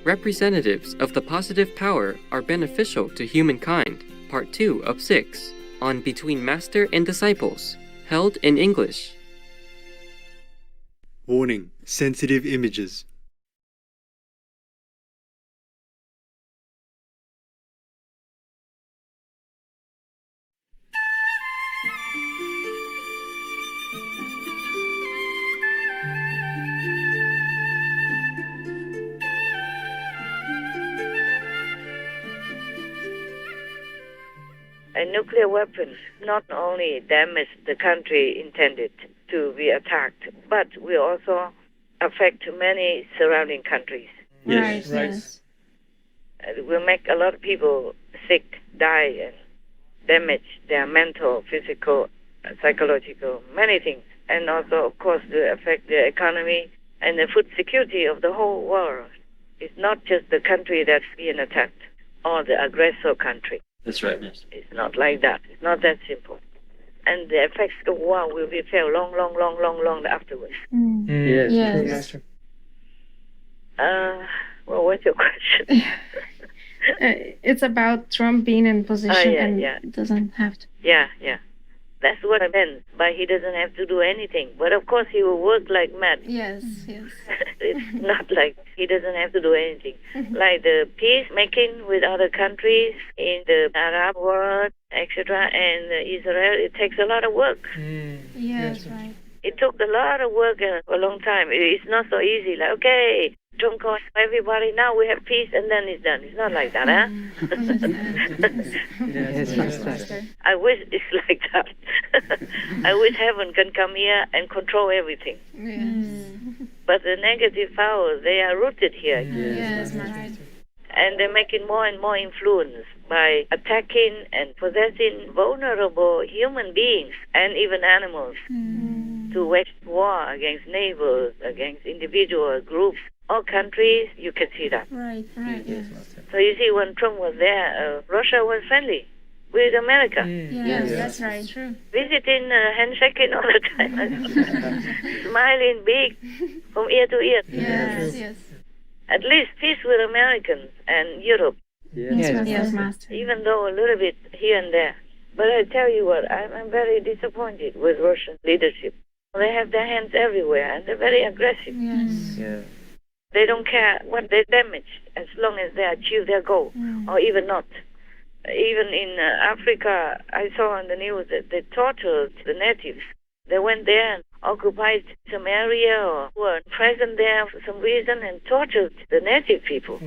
Representatives of the positive power are beneficial to humankind, Part 2 of 6, on Between Master and Disciples, held in English. Warning: sensitive images. Nuclear weapons not only damage the country intended to be attacked, but will also affect many surrounding countries. Yes. Yes. It will make a lot of people sick, die, and damage their mental, physical, psychological, many things. And also, of course, to affect the economy and the food security of the whole world. It's not just the country that's being attacked or the aggressor country. That's right, yes. It's not like that. It's not that simple. And the effects of war will be felt long afterwards. Yes. Yes. Well, what's your question? It's about Trump being in position and doesn't have to. Yeah. That's what I meant. But he doesn't have to do anything. But of course he will work like mad. Yes. It's not like he doesn't have to do anything. Like the peacemaking with other countries in the Arab world, etc., and Israel, it takes a lot of work. Yes, right. It took a lot of work for a long time. It's not so easy. Like, okay, Trump calls everybody, now we have peace, and then it's done. It's not like that, huh? Yes. I wish it's like that. I wish heaven can come here and control everything. Yes. But the negative powers, they are rooted here. Yes, right. And they're making more and more influence by attacking and possessing vulnerable human beings and even animals to wage war against neighbors, against individual groups or countries. You can see that. Right. Yes. So you see, when Trump was there, Russia was friendly with America. Yes, that's right. True. Visiting, handshaking all the time, smiling big from ear to ear. Yes. At least peace with Americans and Europe, Yes, Master. even though a little bit here and there. But I tell you what, I'm very disappointed with Russian leadership. They have their hands everywhere and they're very aggressive. Yes. They don't care what they damage as long as they achieve their goal, or even not. Even in Africa, I saw on the news that they tortured the natives. They went there and occupied some area or were present there for some reason and tortured the native people.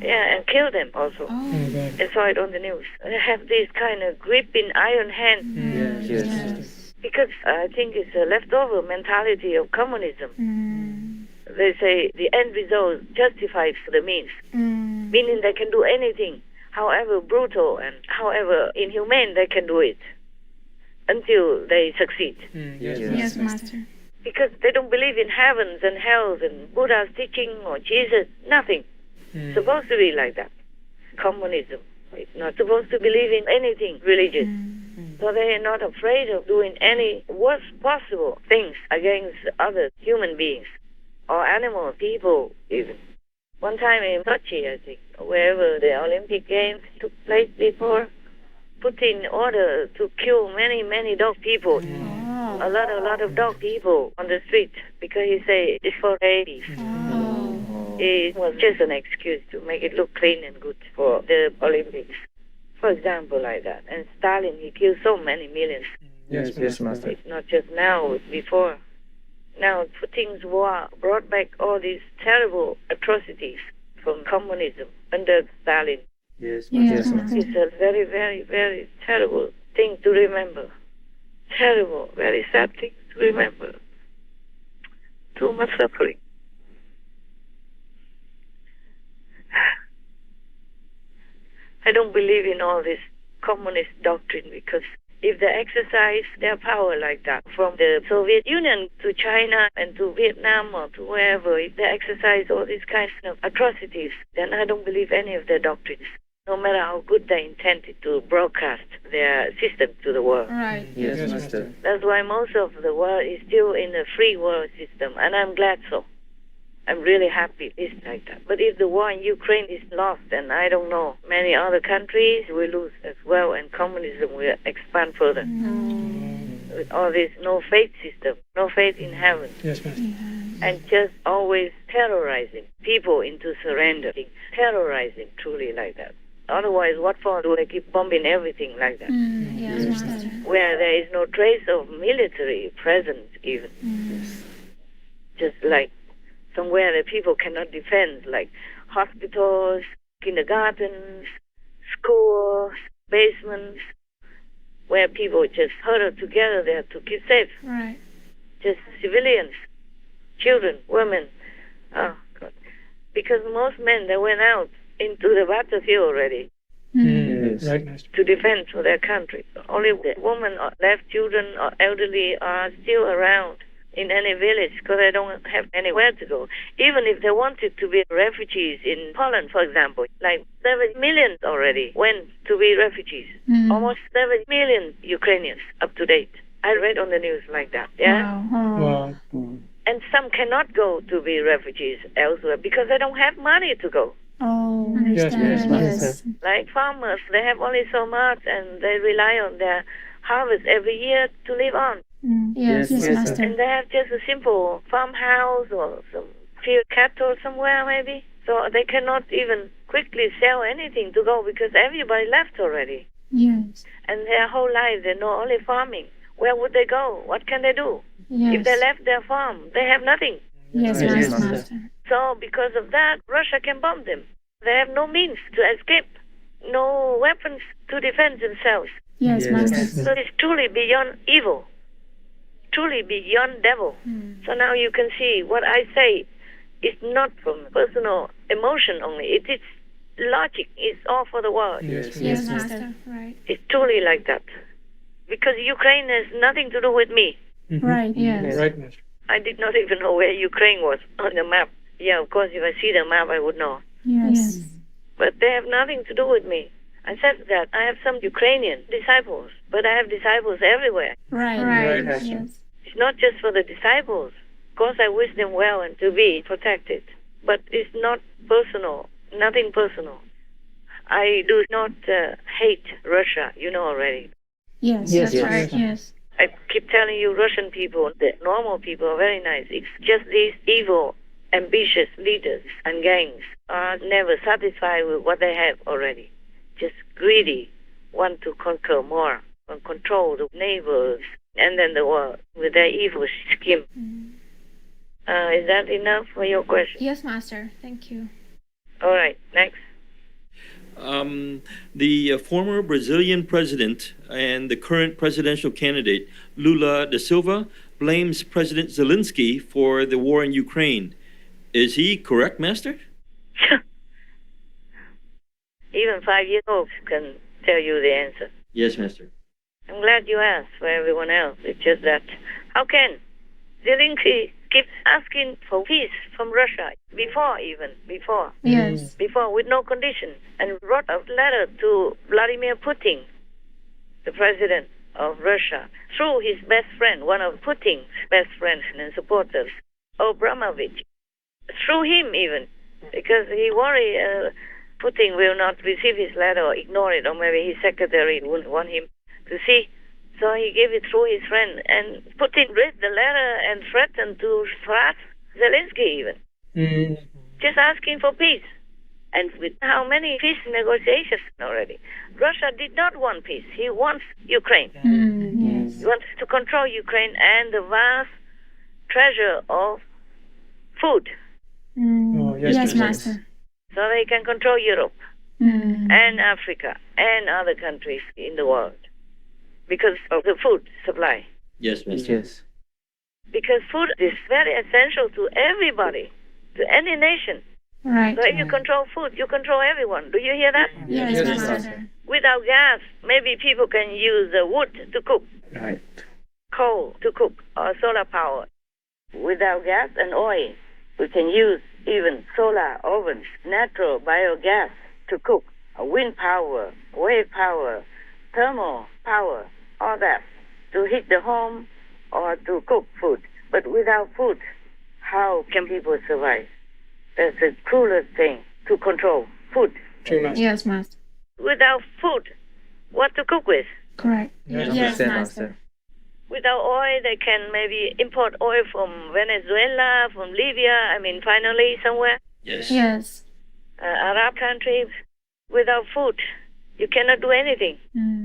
Yeah, and killed them also. I saw it on the news. They have this kind of gripping iron hand. Yes. Because I think it's a leftover mentality of communism. They say the end result justifies the means, meaning they can do anything, however brutal and however inhumane they can do it, until they succeed. Yes, Master. Because they don't believe in heavens and hells and Buddha's teaching or Jesus, nothing. It's supposed to be like that. Communism. It's not supposed to believe in anything religious. So they are not afraid of doing any worst possible things against other human beings or animals, people even. One time in Sochi, I think, wherever the Olympic Games took place before, put in order to kill many dog people. A lot of dog people on the street because he say it's for rabies. It was just an excuse to make it look clean and good for the Olympics. For example, like that. And Stalin, he killed so many millions. Yes, Master. It's not just now, it's before. Now, Putin's war brought back all these terrible atrocities from communism under Stalin. Yes, Master. It's a very terrible thing to remember. Terrible, very sad thing to remember. Too much suffering. I don't believe in all this communist doctrine because if they exercise their power like that, from the Soviet Union to China and to Vietnam or to wherever, if they exercise all these kinds of atrocities, then I don't believe any of their doctrines, no matter how good they intended to broadcast their system to the world. Right. Yes, Master. That's why most of the world is still in a free world system, and I'm glad so. I'm really happy it's like that. But if the war in Ukraine is lost, and I don't know, many other countries will lose as well, and communism will expand further. With all this no faith system, no faith in heaven. Yes, Master. And just always terrorizing people into surrendering, terrorizing truly like that. Otherwise, what for do they keep bombing everything like that? Yes, Master. Where there is no trace of military presence even. Just like somewhere that people cannot defend, like hospitals, kindergartens, schools, basements, where people just huddle together there to keep safe. Right. Just civilians, children, women. Oh, God. Because most men, they went out into the battlefield already Yes. Right, Master. to defend for their country. Only the women or left children or elderly are still around in any village because they don't have anywhere to go. Even if they wanted to be refugees in Poland, for example, like 7 million already went to be refugees. Almost 7 million Ukrainians up to date. I read on the news like that. Yeah. Wow. And some cannot go to be refugees elsewhere because they don't have money to go. Oh, Yes, understand. Master. Like farmers, they have only so much and they rely on their harvest every year to live on. Yes, Yes, Master. And they have just a simple farmhouse or some few cattle somewhere maybe. So they cannot even quickly sell anything to go because everybody left already. Yes. And their whole life they know only farming. Where would they go? What can they do? Yes. If they left their farm, they have nothing. Yes, Yes, Master. Master. So because of that, Russia can bomb them. They have no means to escape, no weapons to defend themselves. Yes, Yes. Master. So it's truly beyond evil, truly beyond devil. So now you can see what I say is not from personal emotion only. It is logic. It's all for the world. Yes, Yes, Master. Master. Right. It's truly like that. Because Ukraine has nothing to do with me. Right. Yes. Right, Master. I did not even know where Ukraine was on the map. Yeah, of course, if I see the map, I would know. Yes. But they have nothing to do with me. I said that I have some Ukrainian disciples, but I have disciples everywhere. Right. Right, Master. Yes. It's not just for the disciples. Of course, I wish them well and to be protected. But it's not personal, nothing personal. I do not hate Russia, you know already. Yes. Yes, That's yes. right. Yes. I keep telling you, Russian people, the normal people are very nice. It's just these evil, ambitious leaders and gangs are never satisfied with what they have already. Just greedy, want to conquer more and control the neighbors and then the world with their evil scheme. Is that enough for your question? Yes, Master. Thank you. All right, next. The former Brazilian president and the current presidential candidate, Lula da Silva, blames President Zelensky for the war in Ukraine. Is he correct, Master? Even 5-year-olds can tell you the answer. Yes, Master. I'm glad you asked for everyone else. It's just that, how can Zelensky keep asking for peace from Russia before Yes. with no condition, and wrote a letter to Vladimir Putin, the president of Russia, through his best friend, one of Putin's best friends and supporters, Abramovich, through him even, because he worried Putin will not receive his letter or ignore it, or maybe his secretary wouldn't want him to see. So he gave it through his friend, and Putin read the letter and threatened to thrust Zelensky even, just asking for peace. And with how many peace negotiations already? Russia did not want peace. He wants Ukraine. Yes. He wants to control Ukraine and the vast treasure of food, Oh, yes, Yes, Master. Master. so they can control Europe and Africa and other countries in the world because of the food supply. Yes, Master. Yes. Because food is very essential to everybody, to any nation. Right. So if you control food, you control everyone. Do you hear that? Yes, Yes, Master. Master. Without gas, maybe people can use wood to cook, Right. coal to cook, or solar power. Without gas and oil, we can use even solar ovens, natural biogas to cook, wind power, wave power, thermal power, all that to heat the home or to cook food. But without food, how can people survive? That's the cruelest thing to control. Food. True, Master. Yes, Master. Without food, what to cook with? Correct. Yes, Yes, Master. Without oil, they can maybe import oil from Venezuela, from Libya, finally somewhere. Yes. Yes. Arab countries. Without food, you cannot do anything.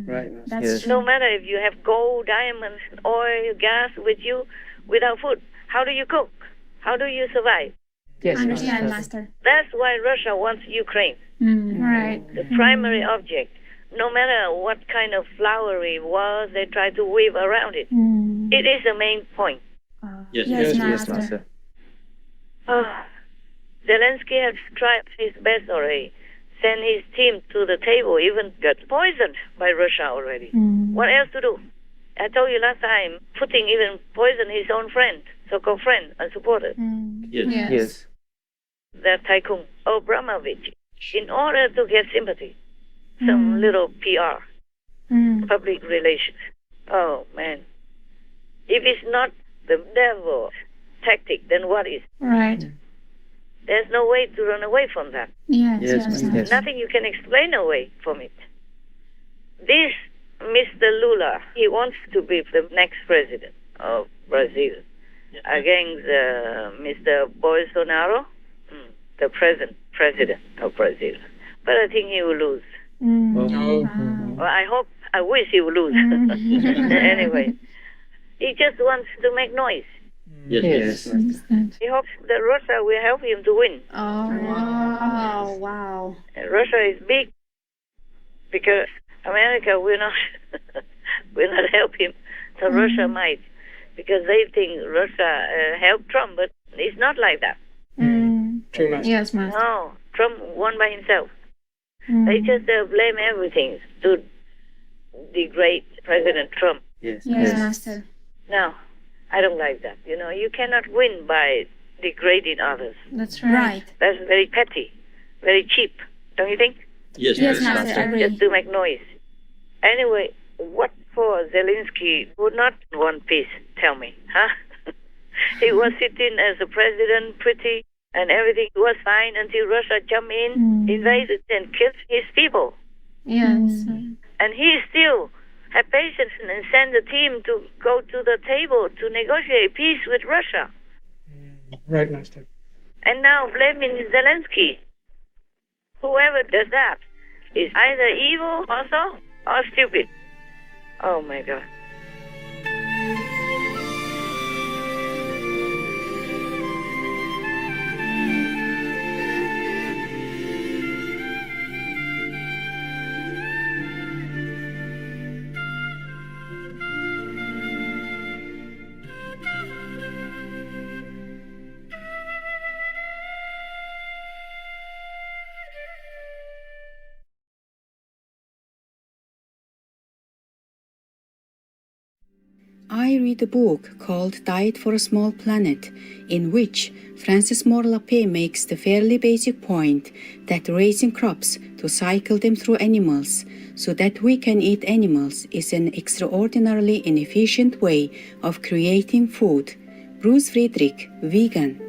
Right, Master. That's Yes. true. No matter if you have gold, diamonds, oil, gas with you, without food, how do you cook? How do you survive? Yes, Understand, Master. Master. That's why Russia wants Ukraine. Right. The primary object. No matter what kind of flowery walls they try to weave around it. It is the main point. Yes. Yes, Yes, Master. Master. Zelensky has tried his best already. Sent his team to the table, even got poisoned by Russia already. What else to do? I told you last time, Putin even poisoned his own friend, so-called friend and supporter, Yes. Yes. Yes. that tycoon, Abramovich, in order to get sympathy. Some little PR, public relations. Oh, man. If it's not the devil tactic, then what is? Right. There's no way to run away from that. Yes. Yes, Yes. Master. Yes. Nothing you can explain away from it. This Mr. Lula, he wants to be the next president of Brazil against Mr. Bolsonaro, the present president of Brazil. But I think he will lose. No. Well, I wish he would lose. Anyway, he just wants to make noise. Yes. Yes. Understand. He hopes that Russia will help him to win. Oh, wow. And Russia is big because America will not will not help him. So Russia might, because they think Russia helped Trump, but it's not like that. True, Master. Yes, Master. No, Trump won by himself. They just blame everything to degrade President Trump. Yes. Yes, Master. No, I don't like that. You cannot win by degrading others. That's right. That's very petty, very cheap, don't you think? Yes. Yes, Master. Master. I agree. Just to make noise. Anyway, what for Zelensky would not want peace? Tell me, huh? He was sitting as a president, pretty, and everything was fine until Russia jumped in, invaded, and killed his people. Yes. And he still had patience and sent a team to go to the table to negotiate peace with Russia. Right, Master. And now blaming Zelensky. Whoever does that is either evil also or stupid. Oh my God. I read a book called Diet for a Small Planet, in which Francis Moore-Lappé makes the fairly basic point that raising crops to cycle them through animals so that we can eat animals is an extraordinarily inefficient way of creating food. Bruce Friedrich, vegan.